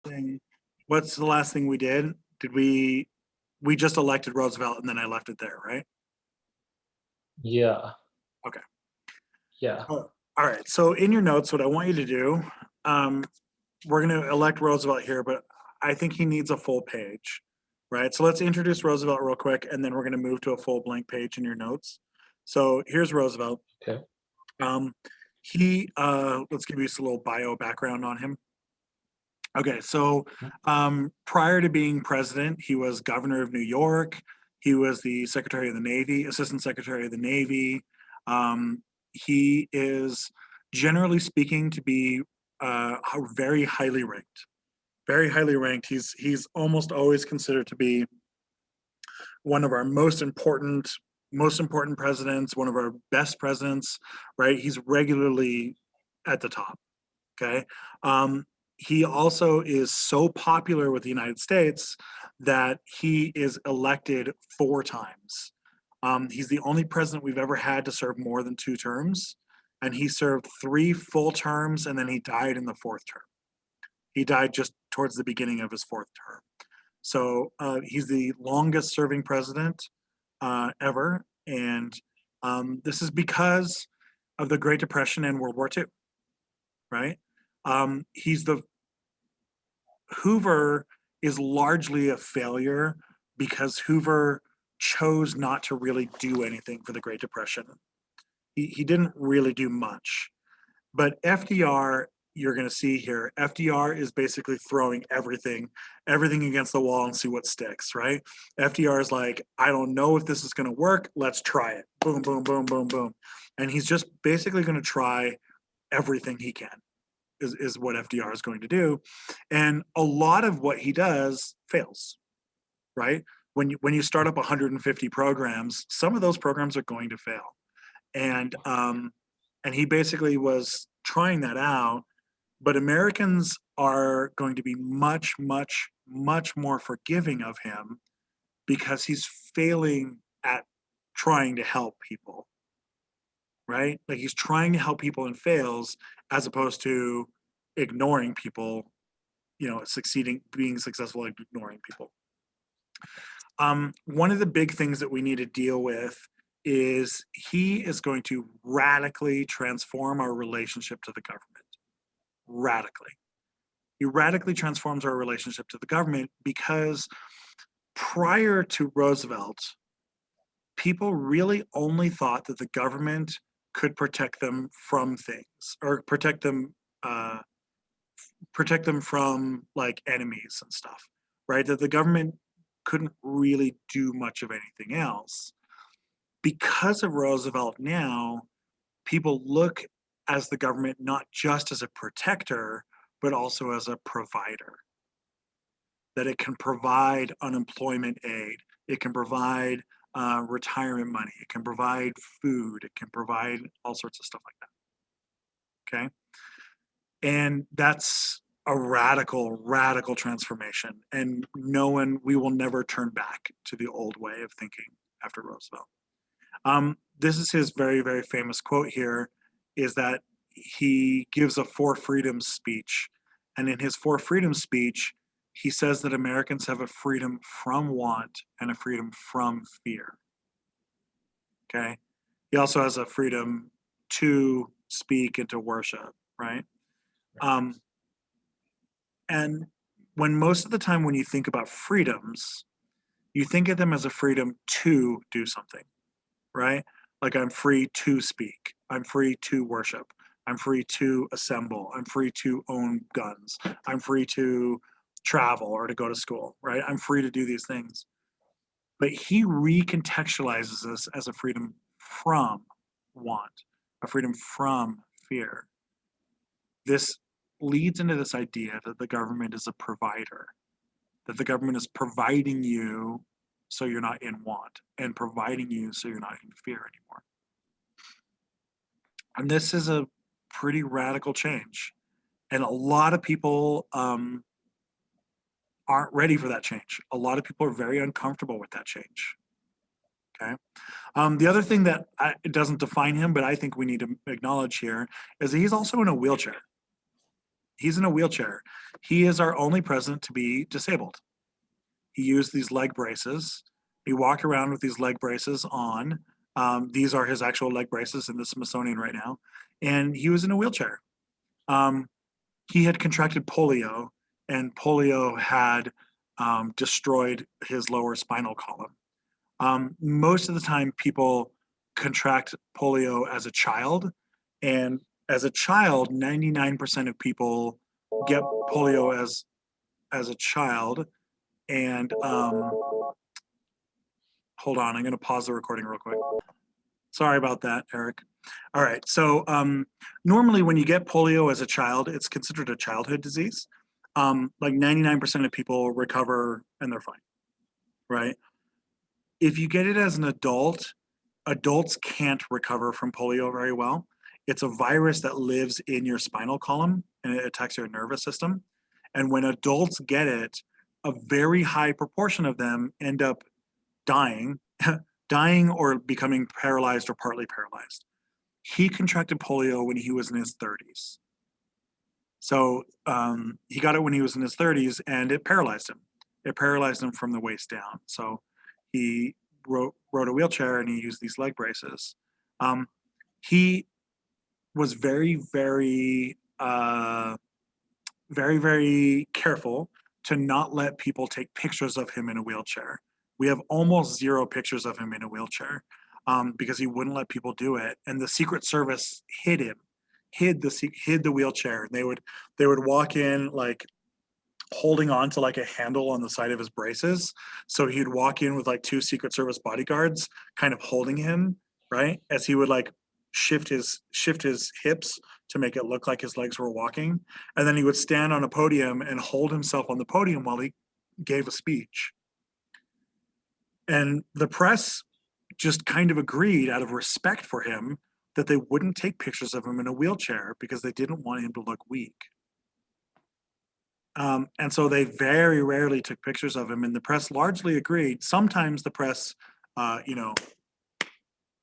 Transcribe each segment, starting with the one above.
thing. What's the last thing we did? Did we just elected Roosevelt and then I left it there, right? Yeah. Okay. Yeah. Oh, all right. So in your notes, what I want you to do, um, we're going to elect Roosevelt here, but I think he needs a full page, right? So let's introduce Roosevelt real quick, and then we're going to move to a full blank page in your notes. So here's Roosevelt. Okay. Um, let's give you just a little bio background on him. Okay, so Mhm. prior to being president, he was governor of New York. He was the Secretary of the Navy, Assistant Secretary of the Navy. He is generally speaking to be very highly ranked. Very highly ranked. He's almost always considered to be one of our most important presidents, one of our best presidents, right? He's regularly at the top. Okay. He also is so popular with the United States that he is elected 4 times. He's the only president we've ever had to serve more than 2 terms. And he served 3 full terms and then he died in the 4th term. He died just towards the beginning of his 4th term. So he's the longest serving president ever. And this is because of the Great Depression and World War II, right? He's the Hoover is largely a failure because Hoover chose not to really do anything for the Great Depression. He didn't really do much. But FDR, you're going to see here, FDR is basically throwing everything against the wall and see what sticks, right? FDR is like, I don't know if this is going to work. Let's try it. Boom, boom, boom, boom, boom. And he's just basically going to try everything he can. Is what FDR is going to do. And a lot of what he does fails, right? When you start up 150 programs, some of those programs are going to fail. And he basically was trying that out, but Americans are going to be much, much, much more forgiving of him because he's failing at trying to help people, right? Like he's trying to help people and fails as opposed to ignoring people, being successful at ignoring people. One of the big things that we need to deal with is he is going to radically transform our relationship to the government. Radically. He radically transforms our relationship to the government because prior to Roosevelt, people really only thought that the government could protect them from things or uh, protect them from like enemies and stuff, right? That the government couldn't really do much of anything else. Because of Roosevelt now, people look as the government not just as a protector, but also as a provider. That it can provide unemployment aid, it can provide retirement money, it can provide food, it can provide all sorts of stuff like that. Okay. And that's a radical, radical transformation. And we will never turn back to the old way of thinking after Roosevelt. This is his very, very famous quote here is that he gives a Four Freedoms speech. And in his Four Freedoms speech, he says that Americans have a freedom from want and a freedom from fear. Okay. He also has a freedom to speak and to worship, right? Um, and when most of the time when you think about freedoms, you think of them as a freedom to do something, right? Like I'm free to speak, I'm free to worship, I'm free to assemble, I'm free to own guns, I'm free to travel or to go to school, right? I'm free to do these things. But he recontextualizes this as a freedom from want, a freedom from fear. This leads into this idea that the government is a provider, that the government is providing you so you're not in want and providing you so you're not in fear anymore. And this is a pretty radical change. And a lot of people aren't ready for that change. A lot of people are very uncomfortable with that change. Okay. The other thing that it doesn't define him, but I think we need to acknowledge here is that he's also in a wheelchair. He's in a wheelchair. He is our only president to be disabled. He used these leg braces. He walked around with these leg braces on. These are his actual leg braces in the Smithsonian right now. And he was in a wheelchair. He had contracted polio, and polio had destroyed his lower spinal column. Most of the time, people contract polio as a child, and as a child, 99% of people get polio as a child. And hold on, I'm going to pause the recording real quick. Sorry about that, Eric. All right, so normally when you get polio as a child, it's considered a childhood disease. Like 99% of people recover and they're fine, right? If you get it as an adult, adults can't recover from polio very well. It's a virus that lives in your spinal column and it attacks your nervous system. And when adults get it, a very high proportion of them end up dying, dying or becoming paralyzed or partly paralyzed. He contracted polio when he was in his 30s. So he got it when he was in his 30s and it paralyzed him. It paralyzed him from the waist down. So he rode a wheelchair and he used these leg braces. He was very, very, very careful to not let people take pictures of him in a wheelchair. We have almost zero pictures of him in a wheelchair because he wouldn't let people do it. And the Secret Service hid him, hid the wheelchair. And they would walk in like holding on to like a handle on the side of his braces. So he'd walk in with like two Secret Service bodyguards kind of holding him, right? As he would like shift his hips to make it look like his legs were walking. And then he would stand on a podium and hold himself on the podium while he gave a speech. And the press just kind of agreed out of respect for him that they wouldn't take pictures of him in a wheelchair because they didn't want him to look weak. And so they very rarely took pictures of him, and the press largely agreed. Sometimes the press,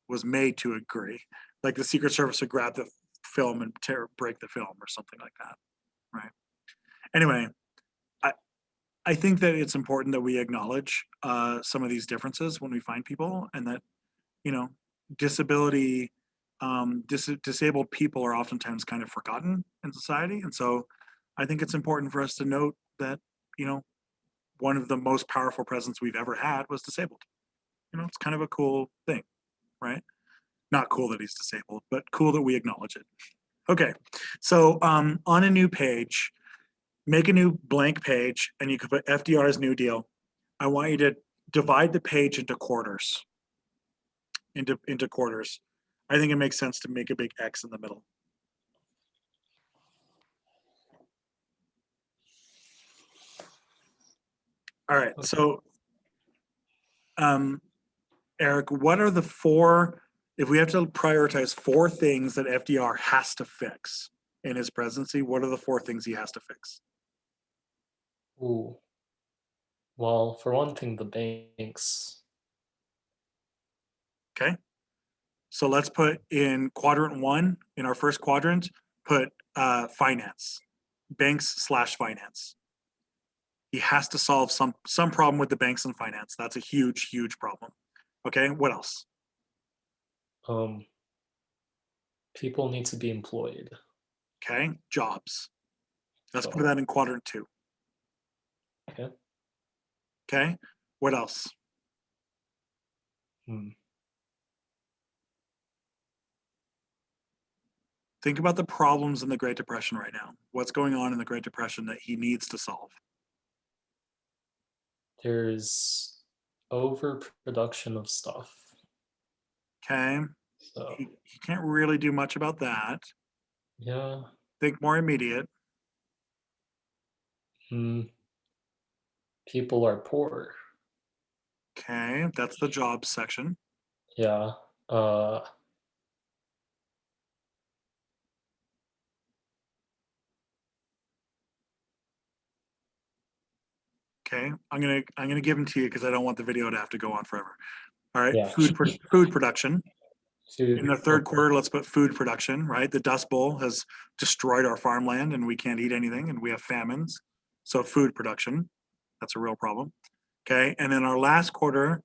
was made to agree. Like the Secret Service would grab the film and break the film or something like that, right? Anyway, I think that it's important that we acknowledge some of these differences when we find people, and that disability, disabled people are oftentimes kind of forgotten in society, and so I think it's important for us to note that one of the most powerful presidents we've ever had was disabled. It's kind of a cool thing, right? Not cool that he's disabled, but cool that we acknowledge it. Okay, so on a new page, make a new blank page, and you could put FDR's New Deal. I want you to divide the page into quarters. Into quarters. I think it makes sense to make a big X in the middle. All right, so Eric, what are the four, if we have to prioritize four things that FDR has to fix in his presidency, what are the four things he has to fix? Ooh. Well, for one thing, the banks. Okay. So let's put in quadrant one, in our first quadrant, put finance, banks/finance. He has to solve some problem with the banks and finance. That's a huge, huge problem. Okay, what else? People need to be employed. Okay, jobs. Let's put So, that in quadrant two. okay. Okay, what else? Hmm. Think about the problems in the Great Depression right now. What's going on in the Great Depression that he needs to solve? There's overproduction of stuff. Okay, So, he can't really do much about that. yeah. Think more immediate. Hmm. People are poor. Okay, that's the jobs section. Yeah. Uh, Okay, I'm gonna give them to you because I don't want the video to have to go on forever. All right, yeah. food production. In the third quarter, let's put food production, right? The Dust Bowl has destroyed our farmland and we can't eat anything and we have famines. So food production, that's a real problem. Okay. And then our last quarter,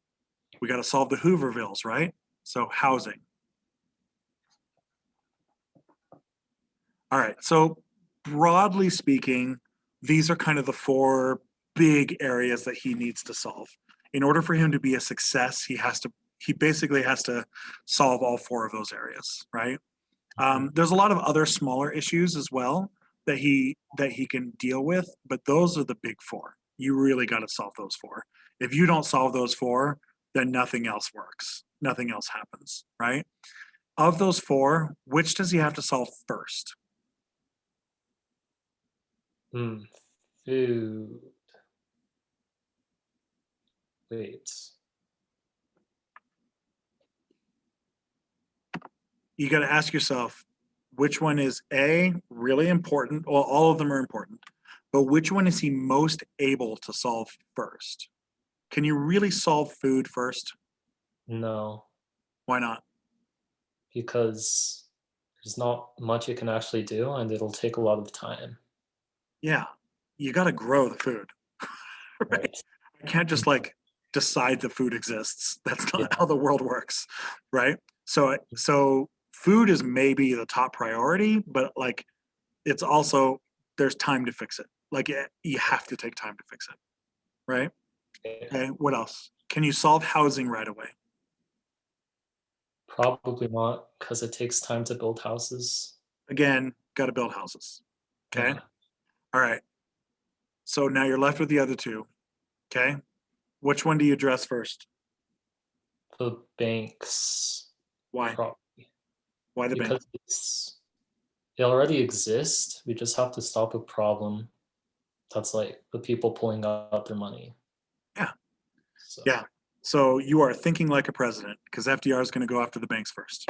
we got to solve the Hoovervilles, right? So housing. All right. So broadly speaking, these are kind of the four big areas that he needs to solve. In order for him to be a success, he basically has to solve all four of those areas, right? There's a lot of other smaller issues as well that he can deal with, but those are the big four. You really got to solve those four. If you don't solve those four, then nothing else works. Nothing else happens, right? Of those four, which does he have to solve first? Food. Wait. You got to ask yourself, which one is A, really important? Well, all of them are important, but which one is he most able to solve first? Can you really solve food first? No, Why not? because there's not much you can actually do, and it'll take a lot of time. Yeah, you got to grow the food, right? Right. You can't just like decide the food exists. That's Yeah. not how the world works, right? So food is maybe the top priority, but like it's also there's time to fix it. Like you have to take time to fix it, right? Okay. Okay, what else? Can you solve housing right away? Probably not, because it takes time to build houses. Again, got to build houses. Okay. Yeah. All right. So now you're left with the other two. Okay. Which one do you address first? The banks, Why? probably, Why the bank? because they already exist. We just have to stop a problem that's like the people pulling out their money. Yeah. So Yeah. So you are thinking like a president because FDR is going to go after the banks first.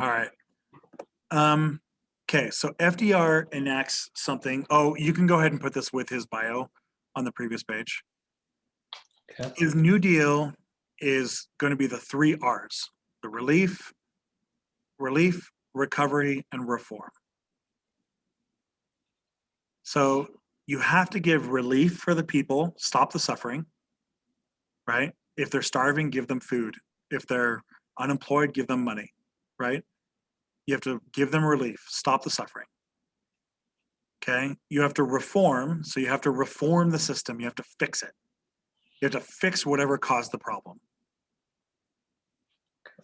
All right. Okay. So FDR enacts something. Oh, you can go ahead and put this with his bio on the previous page. okay. His New Deal is going to be the three R's: the relief, recovery, and reform. So you have to give relief for the people, stop the suffering, right? If they're starving, give them food. If they're unemployed, give them money, right? You have to give them relief, stop the suffering. Okay. You have to reform. So you have to reform the system. You have to fix it. You have to fix whatever caused the problem.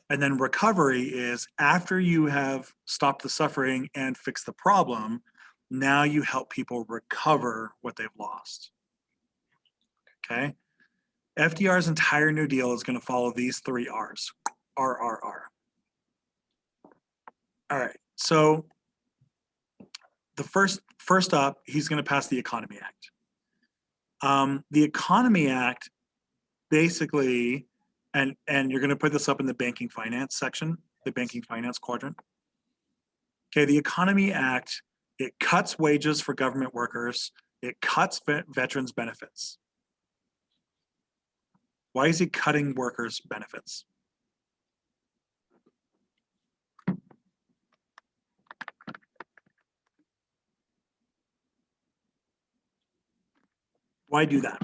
And then recovery is after you have stopped the suffering and fixed the problem, now you help people recover what they've lost. Okay. FDR's entire New Deal is going to follow these three R's. R, R, R. All right. So the first up, he's going to pass the Economy Act. The Economy Act basically, and you're going to put this up in the banking finance section, the banking finance quadrant. Okay, the Economy Act, it cuts wages for government workers. It cuts veterans benefits. Why is he cutting workers' benefits? Why do that?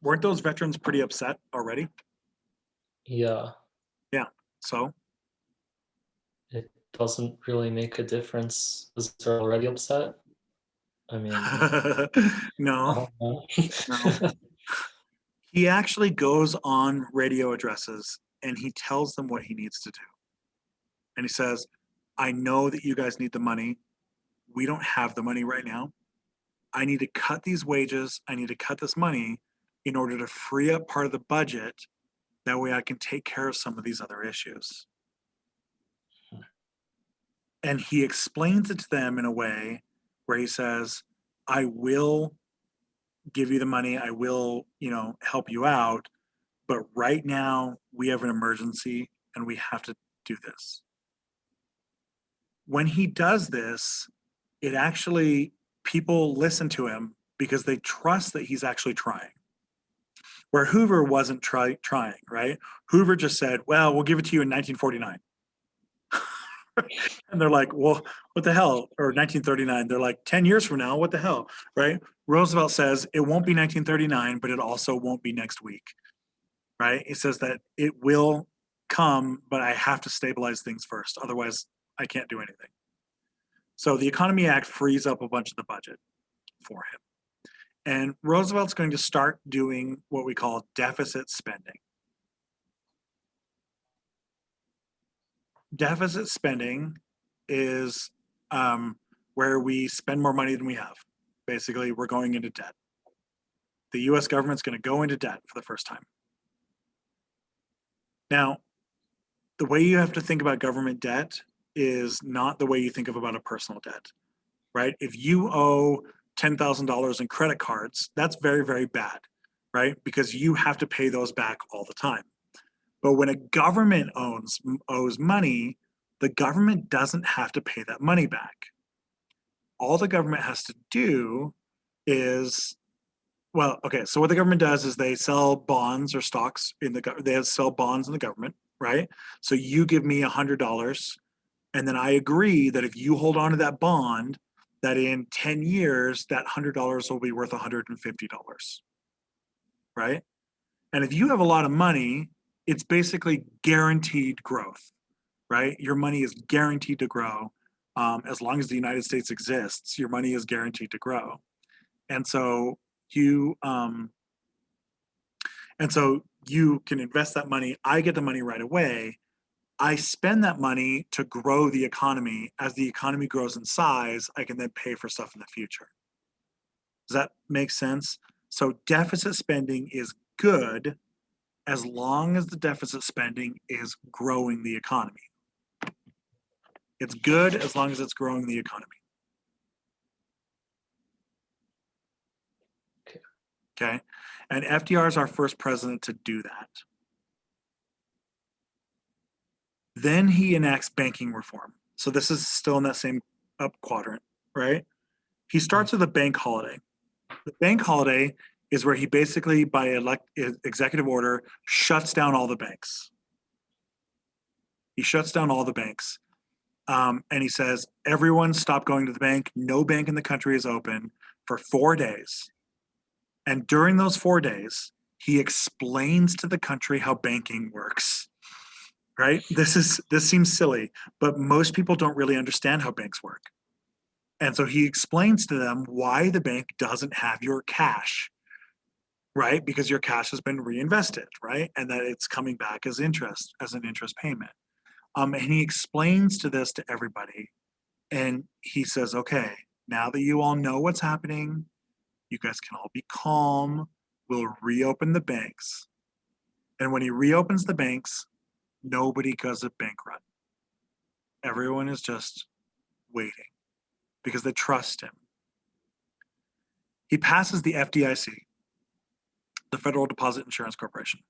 Weren't those veterans pretty upset already? Yeah. Yeah. So It doesn't really make a difference because they're already upset. I mean, I no, don't know. no. He actually goes on radio addresses and he tells them what he needs to do. And he says, I know that you guys need the money. We don't have the money right now. I need to cut these wages. I need to cut this money in order to free up part of the budget. That way I can take care of some of these other issues. And he explains it to them in a way where he says, I will give you the money. I will, help you out. But right now we have an emergency and we have to do this. When he does this, it actually, people listen to him because they trust that he's actually trying. where Hoover wasn't trying, right? Hoover just said, well, we'll give it to you in 1949. And they're like, well, what the hell? Or 1939. They're like, 10 years from now, what the hell, right? Roosevelt says it won't be 1939, but it also won't be next week, right? He says that it will come, but I have to stabilize things first. Otherwise, I can't do anything. So the Economy Act frees up a bunch of the budget for him. And Roosevelt's going to start doing what we call deficit spending. Deficit spending is where we spend more money than we have. Basically, we're going into debt. The US government's going to go into debt for the first time. Now, the way you have to think about government debt is not the way you think about a personal debt, right? If you owe $10,000 in credit cards, that's very, very bad, right? Because you have to pay those back all the time. But when a government owes money, the government doesn't have to pay that money back. All the government has to do is, well, okay, so what the government does is they sell bonds or stocks in the they sell bonds in the government, right? So you give me $100, and then I agree that if you hold on to that bond, that in 10 years, that $100 will be worth $150, right? And if you have a lot of money, it's basically guaranteed growth, right? Your money is guaranteed to grow. As long as the United States exists, your money is guaranteed to grow. And so you can invest that money. I get the money right away. I spend that money to grow the economy. As the economy grows in size, I can then pay for stuff in the future. Does that make sense? So deficit spending is good as long as the deficit spending is growing the economy. It's good as long as it's growing the economy. Okay. And FDR is our first president to do that. Then he enacts banking reform. So this is still in that same up quadrant, right? He starts with a bank holiday. The bank holiday is where he basically, by executive order, shuts down all the banks. He shuts down all the banks. And he says, everyone stop going to the bank. No bank in the country is open for 4 days. And during those 4 days, he explains to the country how banking works, right? This seems silly, but most people don't really understand how banks work. And so he explains to them why the bank doesn't have your cash, right? Because your cash has been reinvested, right? And that it's coming back as interest, as an interest payment. And he explains this to everybody. And he says, okay, now that you all know what's happening, you guys can all be calm. We'll reopen the banks. And when he reopens the banks, nobody goes a bank run. Everyone is just waiting because they trust him. He passes the FDIC, the Federal Deposit Insurance Corporation.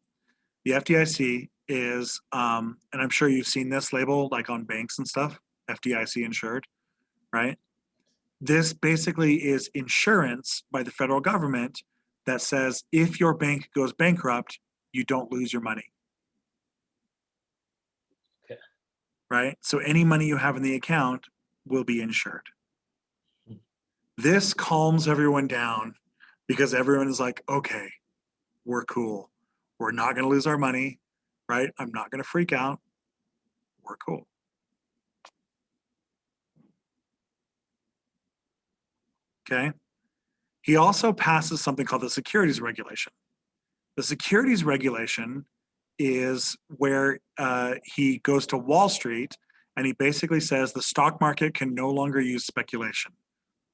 The FDIC is, and I'm sure you've seen this label like on banks and stuff, FDIC insured, right? This basically is insurance by the federal government that says if your bank goes bankrupt, you don't lose your money. Okay. Right? So any money you have in the account will be insured. This calms everyone down because everyone is like, okay, we're cool. We're not going to lose our money, right? I'm not going to freak out. We're cool. Okay. He also passes something called the securities regulation. The securities regulation is where he goes to Wall Street and he basically says the stock market can no longer use speculation.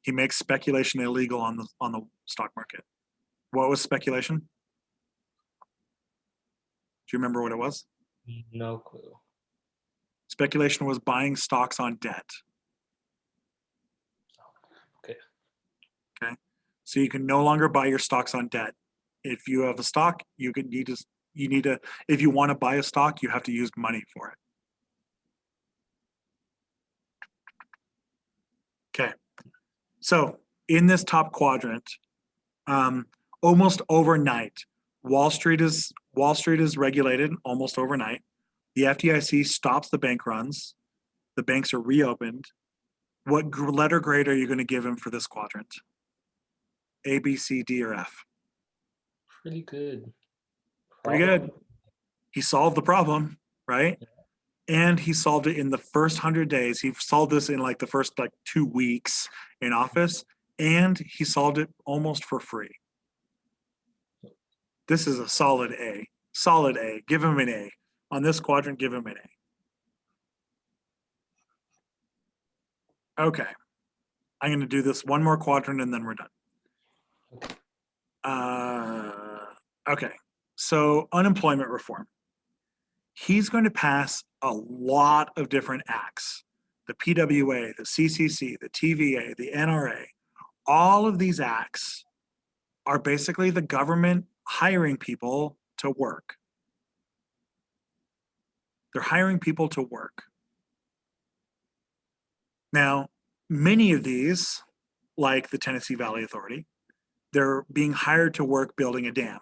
He makes speculation illegal on the stock market. What was speculation? Do you remember what it was? No clue. Speculation was buying stocks on debt. Okay. Okay. So you can no longer buy your stocks on debt. If you have a stock, you need to, if you want to buy a stock, you have to use money for it. Okay. So in this top quadrant, almost overnight, Wall Street is regulated almost overnight. The FDIC stops the bank runs. The banks are reopened. What letter grade are you going to give him for this quadrant? A, B, C, D, or F? Pretty good. Pretty good. Probably. He solved the problem, right? And he solved it in the first 100 days. He solved this in like the first like 2 weeks in office, and he solved it almost for free. This is a solid A. Solid A. Give him an A. On this quadrant, give him an A. Okay. I'm going to do this one more quadrant and then we're done. Okay. So unemployment reform. He's going to pass a lot of different acts. The PWA, the CCC, the TVA, the NRA. All of these acts are basically the government hiring people to work. They're hiring people to work. Now, many of these, like the Tennessee Valley Authority, they're being hired to work building a dam.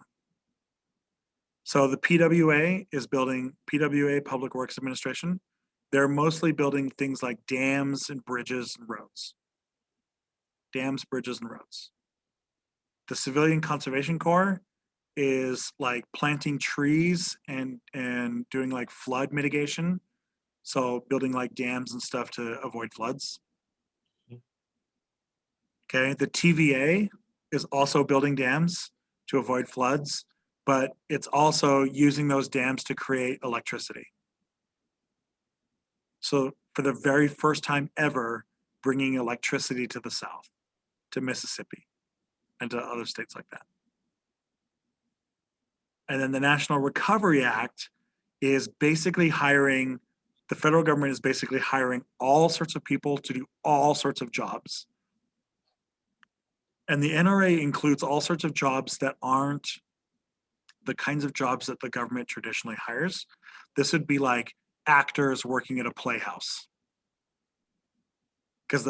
So the PWA is building, PWA, Public Works Administration, they're mostly building things like dams and bridges and roads. Dams, bridges, and roads. The Civilian Conservation Corps is like planting trees and doing like flood mitigation. So building like dams and stuff to avoid floods. Okay, the TVA is also building dams to avoid floods, but it's also using those dams to create electricity. So for the very first time ever, bringing electricity to the South, to Mississippi, and to other states like that. And then the National Recovery Act is basically hiring, the federal government is basically hiring all sorts of people to do all sorts of jobs. And the NRA includes all sorts of jobs that aren't the kinds of jobs that the government traditionally hires. This would be like actors working at a playhouse. Because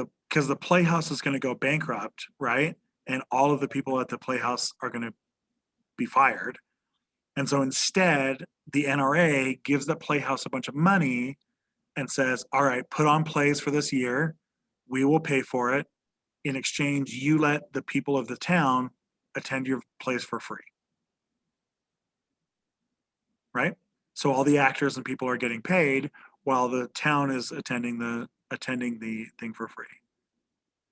the playhouse is going to go bankrupt, right? And all of the people at the playhouse are going to be fired. And so instead, the NRA gives the playhouse a bunch of money and says, all right, put on plays for this year. We will pay for it. In exchange, you let the people of the town attend your plays for free. Right? So all the actors and people are getting paid while the town is attending the thing for free.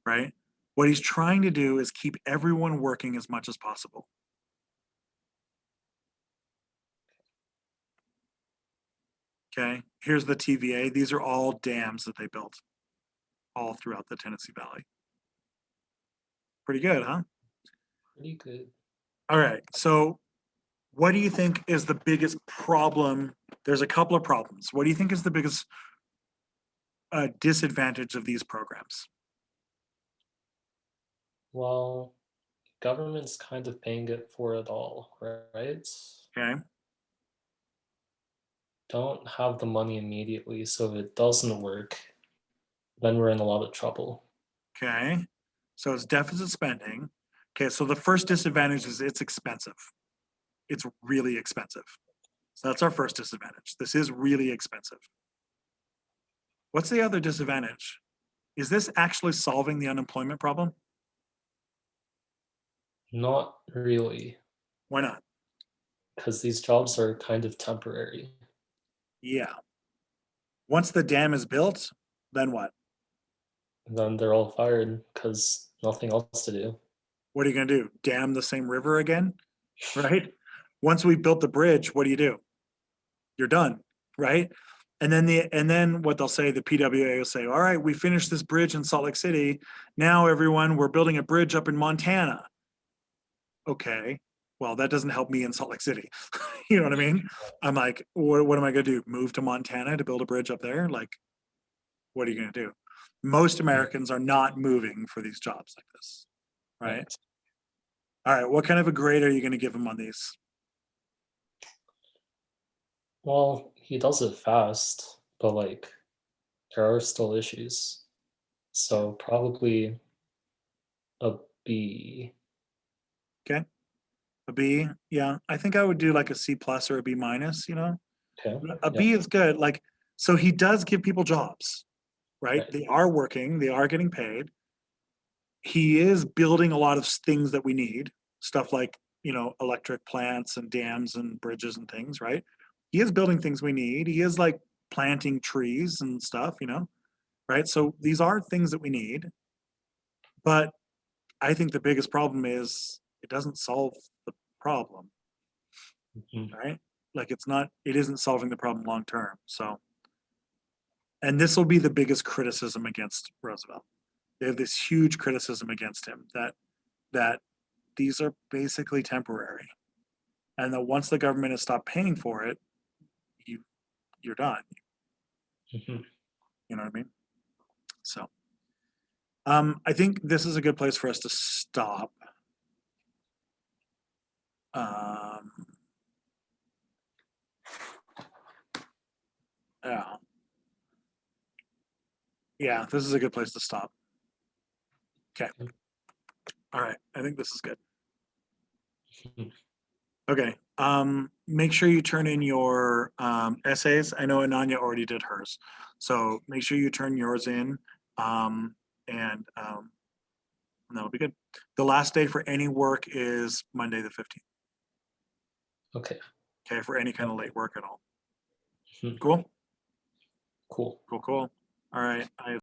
Right? What he's trying to do is keep everyone working as much as possible. Okay, here's the TVA. These are all dams that they built all throughout the Tennessee Valley. Pretty good, huh? Pretty good. All right, so what do you think is the biggest problem? There's a couple of problems. What do you think is the biggest disadvantage of these programs? Well, government's kind of paying it for it all, right? Okay, Don't have the money immediately, so if it doesn't work, then we're in a lot of trouble. okay. So it's deficit spending. Okay, so the first disadvantage is it's expensive. It's really expensive. So that's our first disadvantage. This is really expensive. What's the other disadvantage? Is this actually solving the unemployment problem? Not really, Why not? because these jobs are kind of temporary. Yeah. Once the dam is built, then what? And then they're all fired because nothing else to do. What are you going to do? Dam the same river again? Right? Once we've built the bridge, what do? You're done, right? And then what they'll say, the PWA will say, all right, we finished this bridge in Salt Lake City. Now everyone, we're building a bridge up in Montana. Okay. Well, that doesn't help me in Salt Lake City. You know what I mean? I'm like, what am I going to do? Move to Montana to build a bridge up there? Like, what are you going to do? Most Americans are not moving for these jobs like this, right? Right. All right, what kind of a grade are you going to give them on these? Well, he does it fast, but like there are still issues. So probably a B. Okay, A B, yeah. I think I would do like a C plus or a B minus, you know? Okay. A B is good. Like, so he does give people jobs, right? Right. They are working, they are getting paid. He is building a lot of things that we need, stuff like, you know, electric plants and dams and bridges and things, right? He is building things we need. He is like planting trees and stuff, you know, right? So these are things that we need. But I think the biggest problem is it doesn't solve the problem, Mhm. right? Like it isn't solving the problem long term. So, and this will be the biggest criticism against Roosevelt. They have this huge criticism against him that these are basically temporary, and that once the government has stopped paying for it, you're done. Mhm. You know what I mean? So, I think this is a good place for us to stop. Um, yeah, yeah, this is a good place to stop. Okay, all right, I think this is good. Mhm. Okay, make sure you turn in your essays. I know Ananya already did hers, so make sure you turn yours in, and that'll be good. The last day for any work is Monday the 15th. Okay. Okay, for any kind of late work at all. Mhm. Cool, Cool. cool, cool. All right, I